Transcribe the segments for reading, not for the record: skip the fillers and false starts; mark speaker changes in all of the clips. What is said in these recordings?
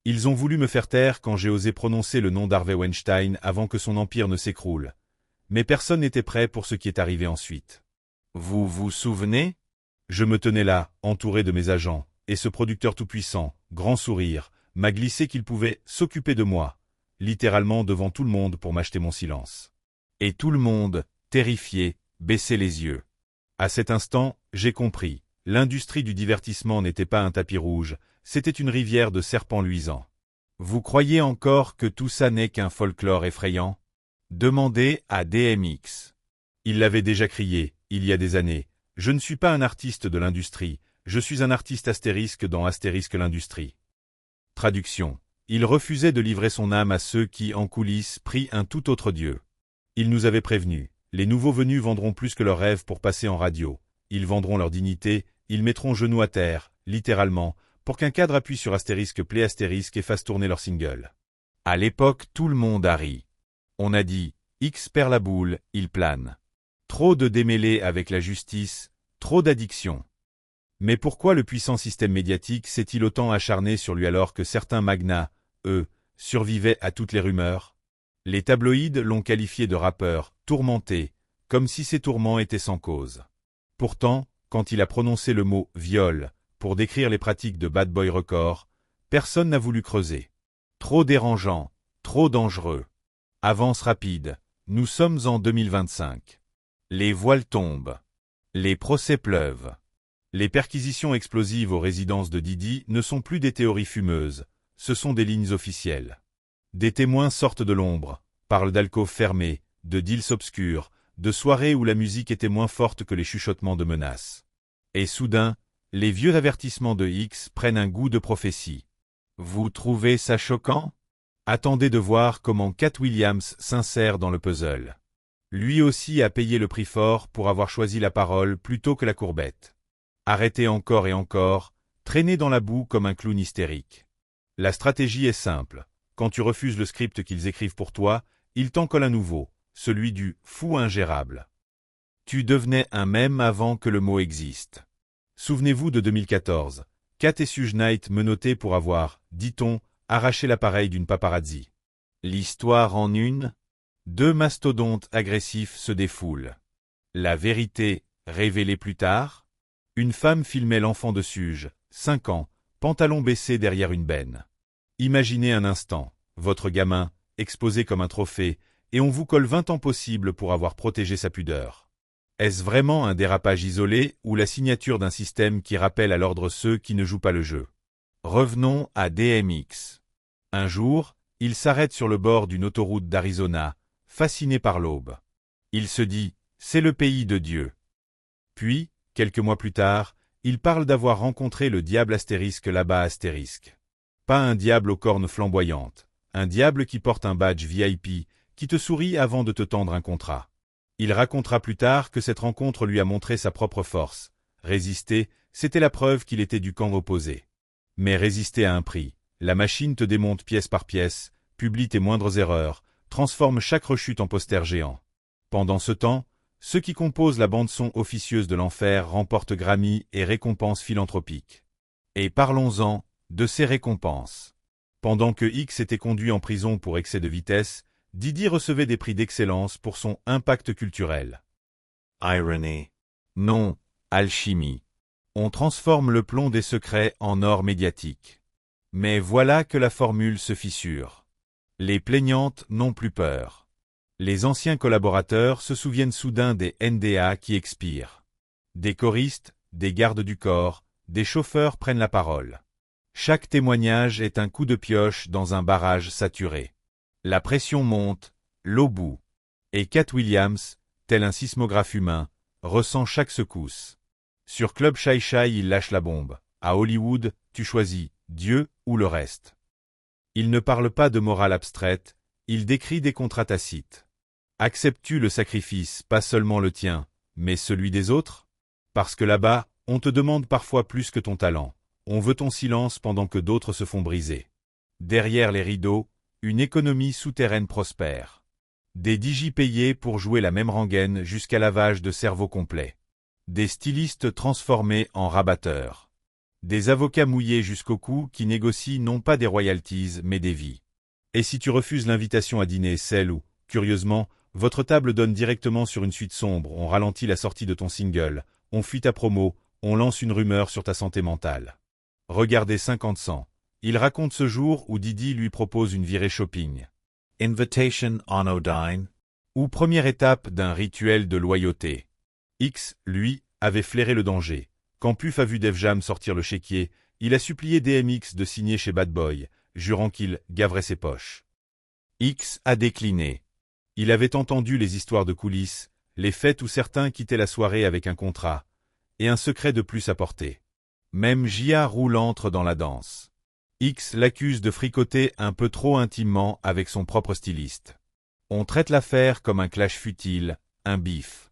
Speaker 1: Ils ont voulu me faire taire quand j'ai osé prononcer le nom d'Harvey Weinstein avant que son empire ne s'écroule. Mais personne n'était prêt pour ce qui est arrivé ensuite. Vous vous souvenez? Je me tenais là, entouré de mes agents, et ce producteur tout-puissant, grand sourire, m'a glissé qu'il pouvait s'occuper de moi, littéralement devant tout le monde pour m'acheter mon silence. Et tout le monde, terrifié, baissait les yeux. À cet instant, j'ai compris, l'industrie du divertissement n'était pas un tapis rouge, c'était une rivière de serpents luisants. Vous croyez encore que tout ça n'est qu'un folklore effrayant? Demandez à DMX. Il l'avait déjà crié, il y a des années. Je ne suis pas un artiste de l'industrie, je suis un artiste astérisque dans Astérisque l'industrie. Traduction. Il refusait de livrer son âme à ceux qui, en coulisses, prient un tout autre Dieu. Il nous avait prévenus. Les nouveaux venus vendront plus que leurs rêves pour passer en radio. Ils vendront leur dignité, ils mettront genoux à terre, littéralement, pour qu'un cadre appuie sur Astérisque Play Astérisque et fasse tourner leur single. À l'époque, tout le monde a ri. On a dit, X perd la boule, il plane. Trop de démêlés avec la justice, trop d'addiction. Mais pourquoi le puissant système médiatique s'est-il autant acharné sur lui alors que certains magnats, eux, survivaient à toutes les rumeurs? Les tabloïds l'ont qualifié de rappeur, tourmenté, comme si ses tourments étaient sans cause. Pourtant, quand il a prononcé le mot « viol » pour décrire les pratiques de Bad Boy Records, personne n'a voulu creuser. Trop dérangeant, trop dangereux. Avance rapide, nous sommes en 2025. Les voiles tombent. Les procès pleuvent. Les perquisitions explosives aux résidences de Didi ne sont plus des théories fumeuses, ce sont des lignes officielles. Des témoins sortent de l'ombre, parlent d'alcôves fermées, de deals obscurs, de soirées où la musique était moins forte que les chuchotements de menaces. Et soudain, les vieux avertissements de X prennent un goût de prophétie. Vous trouvez ça choquant? Attendez de voir comment Cat Williams s'insère dans le puzzle. Lui aussi a payé le prix fort pour avoir choisi la parole plutôt que la courbette. Arrêter encore et encore, traîner dans la boue comme un clown hystérique. La stratégie est simple. Quand tu refuses le script qu'ils écrivent pour toi, ils t'en collent un nouveau, celui du « fou ingérable ». Tu devenais un mème avant que le mot existe. Souvenez-vous de 2014, Cat et Suge Knight menottés pour avoir, dit-on, arraché l'appareil d'une paparazzi. L'histoire en une? Deux mastodontes agressifs se défoulent. La vérité, révélée plus tard? Une femme filmait l'enfant de Suge, 5 ans, pantalon baissé derrière une benne. Imaginez un instant, votre gamin, exposé comme un trophée, et on vous colle 20 ans possibles pour avoir protégé sa pudeur. Est-ce vraiment un dérapage isolé ou la signature d'un système qui rappelle à l'ordre ceux qui ne jouent pas le jeu? Revenons à DMX. Un jour, il s'arrête sur le bord d'une autoroute d'Arizona, fasciné par l'aube. Il se dit, c'est le pays de Dieu. Puis, quelques mois plus tard, il parle d'avoir rencontré le diable astérisque là-bas astérisque. Pas un diable aux cornes flamboyantes, un diable qui porte un badge VIP, qui te sourit avant de te tendre un contrat. Il racontera plus tard que cette rencontre lui a montré sa propre force. Résister, c'était la preuve qu'il était du camp opposé. Mais résister à un prix. La machine te démonte pièce par pièce, publie tes moindres erreurs, transforme chaque rechute en poster géant. Pendant ce temps, ceux qui composent la bande-son officieuse de l'enfer remportent Grammy et récompenses philanthropiques. Et parlons-en de ces récompenses. Pendant que X était conduit en prison pour excès de vitesse, Didi recevait des prix d'excellence pour son impact culturel. Irony. Non, alchimie. On transforme le plomb des secrets en or médiatique. Mais voilà que la formule se fissure. Les plaignantes n'ont plus peur. Les anciens collaborateurs se souviennent soudain des NDA qui expirent. Des choristes, des gardes du corps, des chauffeurs prennent la parole. Chaque témoignage est un coup de pioche dans un barrage saturé. La pression monte, l'eau bout. Et Cat Williams, tel un sismographe humain, ressent chaque secousse. Sur Club Shy Shy, il lâche la bombe. À Hollywood, tu choisis Dieu ou le reste. Il ne parle pas de morale abstraite, il décrit des contrats tacites. Acceptes-tu le sacrifice, pas seulement le tien, mais celui des autres? Parce que là-bas, on te demande parfois plus que ton talent. On veut ton silence pendant que d'autres se font briser. Derrière les rideaux, une économie souterraine prospère. Des DJ payés pour jouer la même rengaine jusqu'à lavage de cerveau complet. Des stylistes transformés en rabatteurs. Des avocats mouillés jusqu'au cou qui négocient non pas des royalties mais des vies. Et si tu refuses l'invitation à dîner, celle où, curieusement, votre table donne directement sur une suite sombre, on ralentit la sortie de ton single, on fuit ta promo, on lance une rumeur sur ta santé mentale. Regardez 50 Il raconte ce jour où Didi lui propose une virée shopping. Invitation on Odine. Ou première étape d'un rituel de loyauté. X, lui, avait flairé le danger. Quand Puff a vu Def Jam sortir le chéquier, il a supplié DMX de signer chez Bad Boy, jurant qu'il gaverait ses poches. X a décliné. Il avait entendu les histoires de coulisses, les fêtes où certains quittaient la soirée avec un contrat, et un secret de plus à porter. Même J.A. Roule entre dans la danse. X l'accuse de fricoter un peu trop intimement avec son propre styliste. On traite l'affaire comme un clash futile, un bif.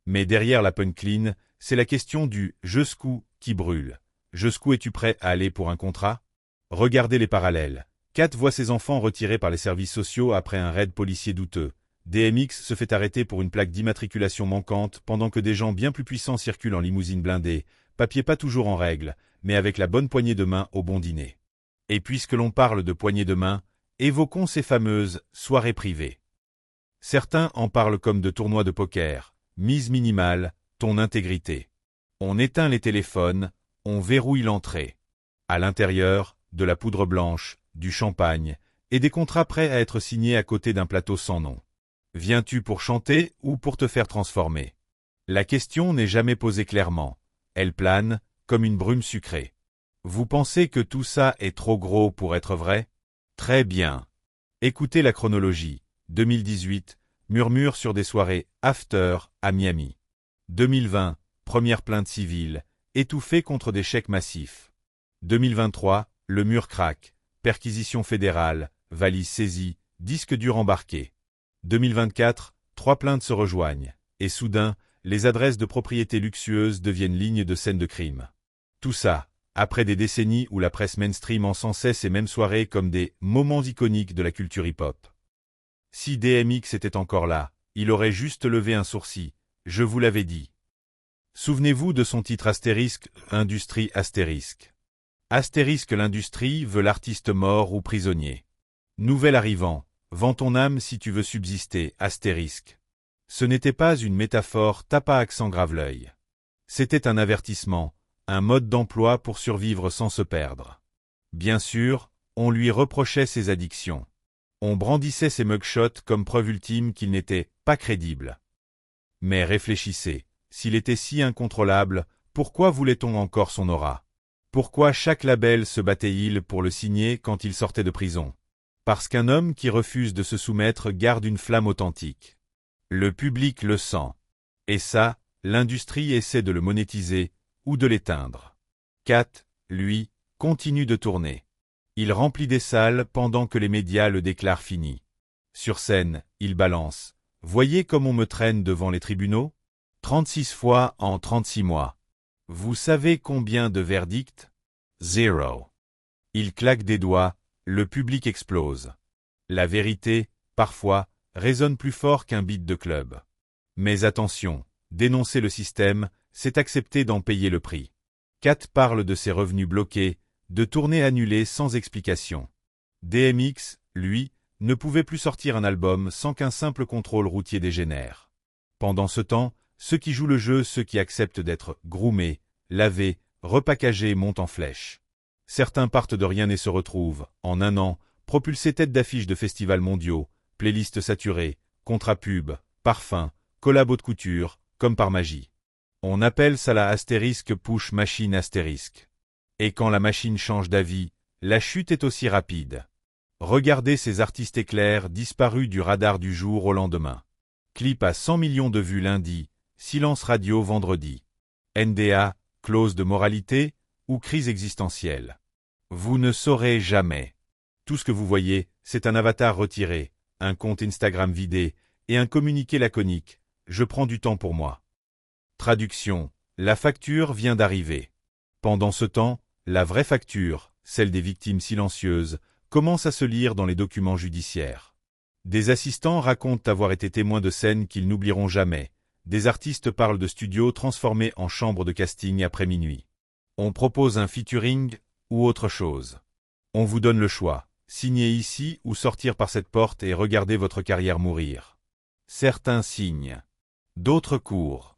Speaker 1: Mais derrière la punchline, c'est la question du « jusqu'où » qui brûle. Jusqu'où es-tu prêt à aller pour un contrat? Regardez les parallèles. Kat voit ses enfants retirés par les services sociaux après un raid policier douteux. DMX se fait arrêter pour une plaque d'immatriculation manquante pendant que des gens bien plus puissants circulent en limousine blindée, papier pas toujours en règle, mais avec la bonne poignée de main au bon dîner. Et puisque l'on parle de poignée de main, évoquons ces fameuses soirées privées. Certains en parlent comme de tournois de poker, mise minimale, ton intégrité. On éteint les téléphones, on verrouille l'entrée. À l'intérieur, de la poudre blanche, du champagne, et des contrats prêts à être signés à côté d'un plateau sans nom. Viens-tu pour chanter ou pour te faire transformer? La question n'est jamais posée clairement. Elle plane, comme une brume sucrée. Vous pensez que tout ça est trop gros pour être vrai? Très bien. Écoutez la chronologie. 2018, murmure sur des soirées after à Miami. 2020, première plainte civile, étouffée contre des chèques massifs. 2023, le mur craque, perquisition fédérale, valise saisie, disque dur embarqué. 2024, 3 plaintes se rejoignent, et soudain, les adresses de propriétés luxueuses deviennent lignes de scènes de crime. Tout ça, après des décennies où la presse mainstream encensait ces mêmes soirées comme des « moments iconiques de la culture hip-hop ». Si DMX était encore là, il aurait juste levé un sourcil, je vous l'avais dit. Souvenez-vous de son titre astérisque, Industrie astérisque. Astérisque l'industrie veut l'artiste mort ou prisonnier. Nouvel arrivant, vends ton âme si tu veux subsister, astérisque. Ce n'était pas une métaphore, t'as pas accent grave l'œil. C'était un avertissement, un mode d'emploi pour survivre sans se perdre. Bien sûr, on lui reprochait ses addictions. On brandissait ses mugshots comme preuve ultime qu'il n'était pas crédible. Mais réfléchissez, s'il était si incontrôlable, pourquoi voulait-on encore son aura? Pourquoi chaque label se battait-il pour le signer quand il sortait de prison? Parce qu'un homme qui refuse de se soumettre garde une flamme authentique. Le public le sent. Et ça, l'industrie essaie de le monétiser ou de l'éteindre. Kat, lui, continue de tourner. Il remplit des salles pendant que les médias le déclarent fini. Sur scène, il balance. Voyez comme on me traîne devant les tribunaux? 36 fois en 36 mois. Vous savez combien de verdicts? 0. Il claque des doigts, le public explose. La vérité, parfois, résonne plus fort qu'un beat de club. Mais attention, dénoncer le système, c'est accepter d'en payer le prix. Kat parle de ses revenus bloqués, de tournées annulées sans explication. DMX, lui, ne pouvait plus sortir un album sans qu'un simple contrôle routier dégénère. Pendant ce temps, ceux qui jouent le jeu, ceux qui acceptent d'être groomés, lavés, repackagés montent en flèche. Certains partent de rien et se retrouvent, en un an, propulsés tête d'affiche de festivals mondiaux, playlists saturées, contrats pub, parfums, collabos de couture, comme par magie. On appelle ça la astérisque push machine astérisque. Et quand la machine change d'avis, la chute est aussi rapide. Regardez ces artistes éclairs disparus du radar du jour au lendemain. Clip à 100 millions de vues lundi, silence radio vendredi. NDA, clause de moralité ou crise existentielle. Vous ne saurez jamais. Tout ce que vous voyez, c'est un avatar retiré, un compte Instagram vidé et un communiqué laconique. Je prends du temps pour moi. Traduction. La facture vient d'arriver. Pendant ce temps, la vraie facture, celle des victimes silencieuses, commence à se lire dans les documents judiciaires. Des assistants racontent avoir été témoins de scènes qu'ils n'oublieront jamais. Des artistes parlent de studios transformés en chambres de casting après minuit. On propose un featuring ou autre chose. On vous donne le choix. Signez ici ou sortir par cette porte et regarder votre carrière mourir. Certains signent. D'autres courent.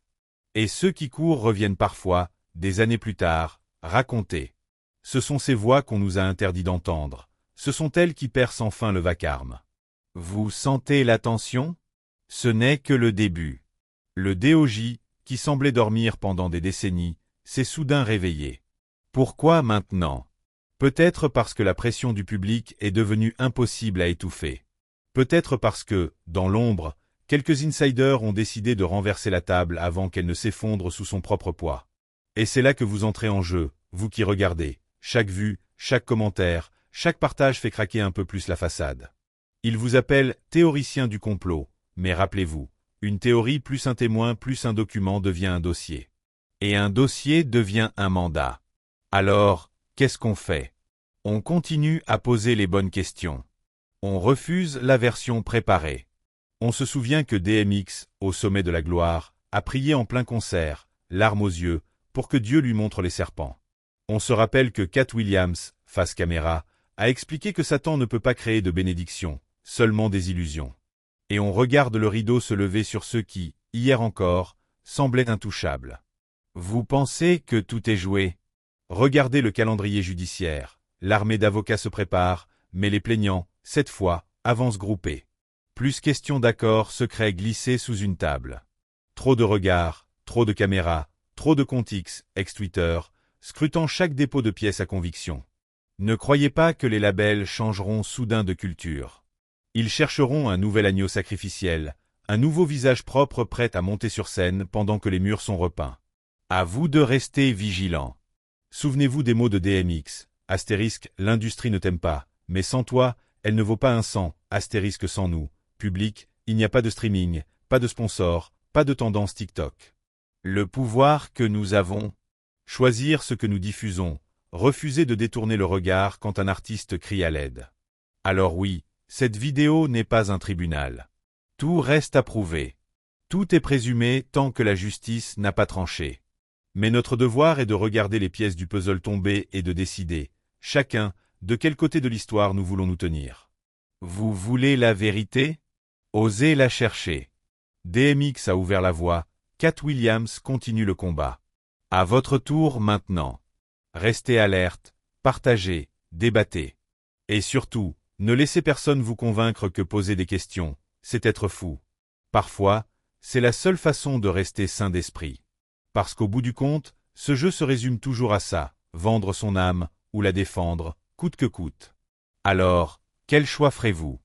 Speaker 1: Et ceux qui courent reviennent parfois, des années plus tard, raconter. Ce sont ces voix qu'on nous a interdit d'entendre. Ce sont elles qui percent enfin le vacarme. Vous sentez la tension? Ce n'est que le début. Le DOJ, qui semblait dormir pendant des décennies, s'est soudain réveillé. Pourquoi maintenant? Peut-être parce que la pression du public est devenue impossible à étouffer. Peut-être parce que, dans l'ombre, quelques insiders ont décidé de renverser la table avant qu'elle ne s'effondre sous son propre poids. Et c'est là que vous entrez en jeu, vous qui regardez. Chaque vue, chaque commentaire, chaque partage fait craquer un peu plus la façade. Ils vous appellent théoricien du complot, mais rappelez-vous, une théorie plus un témoin plus un document devient un dossier. Et un dossier devient un mandat. Alors, qu'est-ce qu'on fait? On continue à poser les bonnes questions. On refuse la version préparée. On se souvient que DMX, au sommet de la gloire, a prié en plein concert, larmes aux yeux, pour que Dieu lui montre les serpents. On se rappelle que Katt Williams, face caméra, a expliqué que Satan ne peut pas créer de bénédiction, seulement des illusions. Et on regarde le rideau se lever sur ceux qui, hier encore, semblaient intouchables. Vous pensez que tout est joué? Regardez le calendrier judiciaire. L'armée d'avocats se prépare, mais les plaignants, cette fois, avancent groupés. Plus question d'accords secrets glissés sous une table. Trop de regards, trop de caméras, trop de comptes X, ex-Twitter, scrutant chaque dépôt de pièces à conviction. Ne croyez pas que les labels changeront soudain de culture. Ils chercheront un nouvel agneau sacrificiel, un nouveau visage propre prêt à monter sur scène pendant que les murs sont repeints. À vous de rester vigilants. Souvenez-vous des mots de DMX, astérisque, l'industrie ne t'aime pas, mais sans toi, elle ne vaut pas un cent, astérisque sans nous. Public, il n'y a pas de streaming, pas de sponsor, pas de tendance TikTok. Le pouvoir que nous avons, choisir ce que nous diffusons, refuser de détourner le regard quand un artiste crie à l'aide. Alors oui, cette vidéo n'est pas un tribunal. Tout reste à prouver. Tout est présumé tant que la justice n'a pas tranché. Mais notre devoir est de regarder les pièces du puzzle tomber et de décider, chacun, de quel côté de l'histoire nous voulons nous tenir. Vous voulez la vérité? Osez la chercher. DMX a ouvert la voie, Katt Williams continue le combat. À votre tour maintenant. Restez alerte, partagez, débattez. Et surtout, ne laissez personne vous convaincre que poser des questions, c'est être fou. Parfois, c'est la seule façon de rester sain d'esprit. Parce qu'au bout du compte, ce jeu se résume toujours à ça, vendre son âme, ou la défendre, coûte que coûte. Alors, quel choix ferez-vous?